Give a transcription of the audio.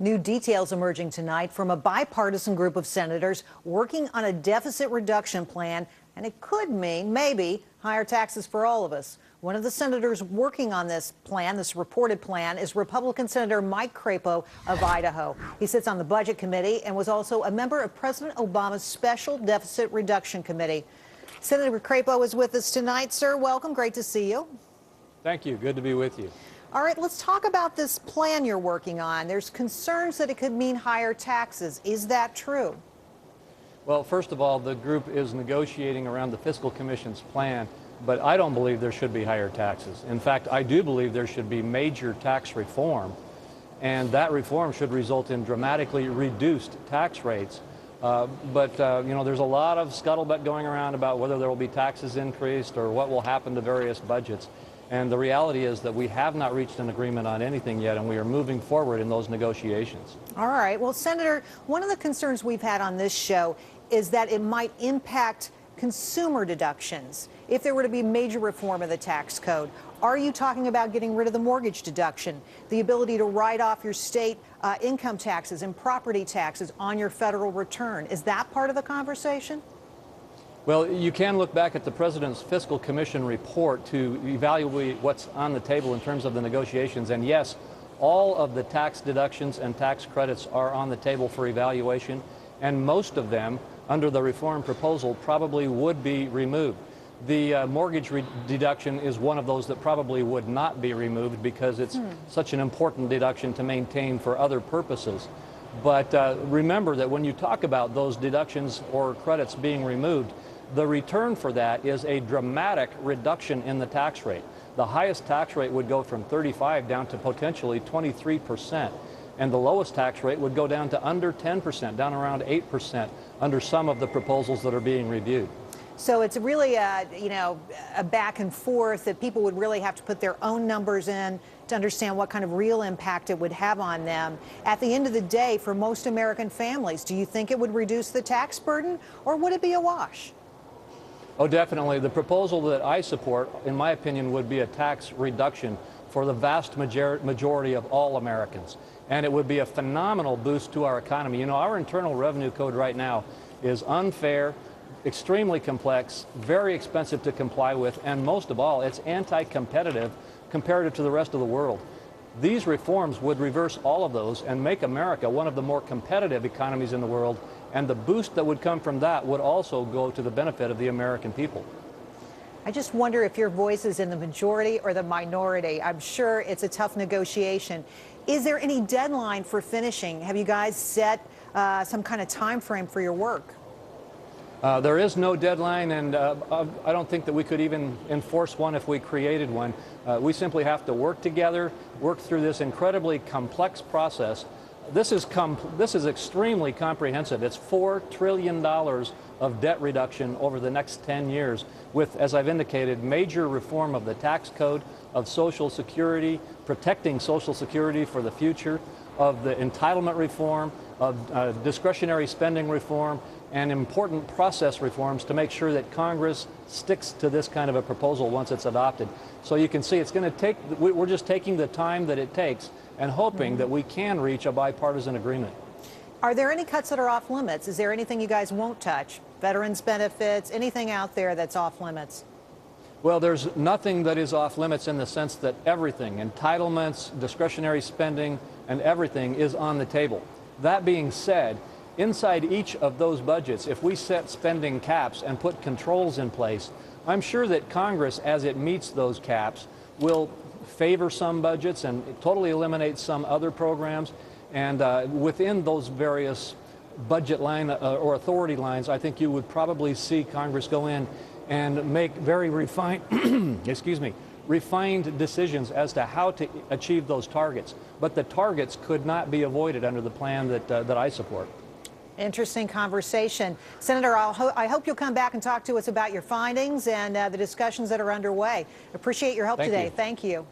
New details emerging tonight from a bipartisan group of senators working on a deficit reduction plan, and it could mean maybe higher taxes for all of us. One of the senators working on this plan, this reported plan, is Republican Senator Mike Crapo of Idaho. He sits on the Budget Committee and was also a member of President Obama's Special Deficit Reduction Committee. Senator Crapo is with us tonight. Sir, welcome. Great to see you. Thank you. Good to be with you. All right, let's talk about this plan you're working on. There's concerns that it could mean higher taxes. Is that true? Well, first of all, the group is negotiating around the Fiscal Commission's plan, but I don't believe there should be higher taxes. In fact, I do believe there should be major tax reform, and that reform should result in dramatically reduced tax rates. You know, there's a lot of scuttlebutt going around about whether there will be taxes increased or what will happen to various budgets. And the reality is that we have not reached an agreement on anything yet, and we are moving forward in those negotiations. All right. Well, Senator, one of the concerns we've had on this show is that it might impact consumer deductions if there were to be major reform of the tax code. Are you talking about getting rid of the mortgage deduction, the ability to write off your state income taxes and property taxes on your federal return? Is that part of the conversation? Well, you can look back at the President's Fiscal Commission report to evaluate what's on the table in terms of the negotiations. And yes, all of the tax deductions and tax credits are on the table for evaluation, and most of them, under the reform proposal, probably would be removed. The mortgage deduction is one of those that probably would not be removed because it's such an important deduction to maintain for other purposes. But remember that when you talk about those deductions or credits being removed, the return for that is a dramatic reduction in the tax rate. The highest tax rate would go from 35 down to potentially 23%, and the lowest tax rate would go down to under 10%, down around 8% under some of the proposals that are being reviewed. So it's really a back and forth that people would really have to put their own numbers in to understand what kind of real impact it would have on them. At the end of the day, for most American families, do you think it would reduce the tax burden, or would it be a wash? Oh, definitely. The proposal that I support, in my opinion, would be a tax reduction for the vast majority of all Americans. And it would be a phenomenal boost to our economy. You know, our Internal Revenue Code right now is unfair, extremely complex, very expensive to comply with, and most of all, it's anti-competitive comparative to the rest of the world. These reforms would reverse all of those and make America one of the more competitive economies in the world, and the boost that would come from that would also go to the benefit of the American people. I just wonder if your voice is in the majority or the minority. I'm sure it's a tough negotiation. Is there any deadline for finishing? Have you guys set some kind of time frame for your work? There is no deadline, and I don't think that we could even enforce one if we created one. We simply have to work together, work through this incredibly complex process. This is extremely comprehensive. It's $4 trillion of debt reduction over the next 10 years with, as I've indicated, major reform of the tax code, of Social Security, protecting Social Security for the future, of the entitlement reform, of discretionary spending reform, and important process reforms to make sure that Congress sticks to this kind of a proposal once it's adopted. So you can see it's going to take, we're just taking the time that it takes and hoping that we can reach a bipartisan agreement. Are there any cuts that are off limits? Is there anything you guys won't touch? Veterans benefits, anything out there that's off limits? Well, there's nothing that is off limits in the sense that everything, entitlements, discretionary spending, and everything is on the table. That being said, inside each of those budgets, if we set spending caps and put controls in place, I'm sure that Congress, as it meets those caps, will favor some budgets and totally eliminate some other programs. And within those various budget line or authority lines, I think you would probably see Congress go in and make very refined, refined decisions as to how to achieve those targets. But the targets could not be avoided under the plan that I support. Interesting conversation. Senator, I hope you'll come back and talk to us about your findings and the discussions that are underway. Appreciate your help today. Thank you.